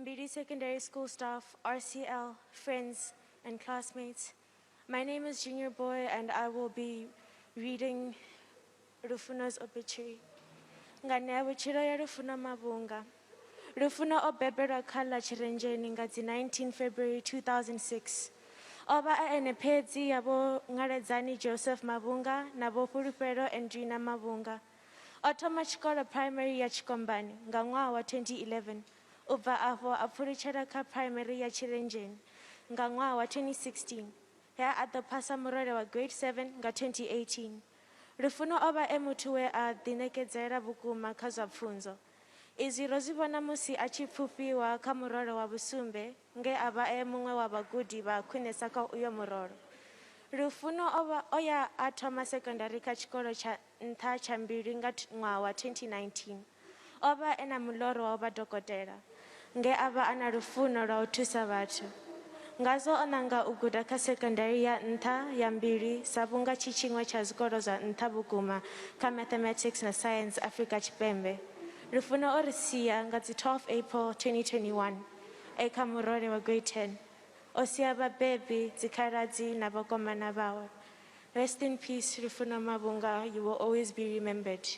Mbidi Secondary School staff, RCL, friends, and classmates. My name is Junior Boy, and I will be reading Rufuno's obituary. Ngane ya vhutshilo ya Rufuno Mavhunga. Rufuno o bebelwa kha ḽa Tshirenzheni nga dzi 19 February 2006. O vha a ene phedzi ya vho Ngaledzani Joseph Mavhunga na vho Fhulufhelo Andrina Mavhunga. O thoma tshikolo primary ya Tshikombani nga ṅwaha wa 2011. U bva afho a pfulutshela kha primary ya Tshirenzheni nga ṅwaha wa 2016. He a ḓo phasa murole wa grade 7 nga 2018. Rufuno o vha e muthu we a ḓiṋekedzela vhukuma kha zwa pfunzo. Izwi ro zwi vhona musi a tshi pfufhiwa kha murole wa vhusumbe nge a vha e muṅwe wa vhagudi vha khwinesa kha uyo murole. Rufuno o ya a thoma secondary kha tshikolo tsha nṱha tsha Mbili nga ṅwaha wa 2019. O vha e na muḽoro wa u vha dokotela nge a vha a na lufuno lwa u thusa vhathu. Ngazwo o ṋanga u guda kha secondary ya nṱha ya Mbili sa vhunga tshi tshiṅwe tsha zwikolo zwa nṱha vhukuma kha mathematics na science Afrika Tshipembe. Rufuno o ri sia nga dzi 12 April 2021 e kha murole wa grade 10. O sia vhabebi, dzikhaladzi na vhakomana vhawe. Rest in peace, Rufuno Mavhunga. You will always be remembered.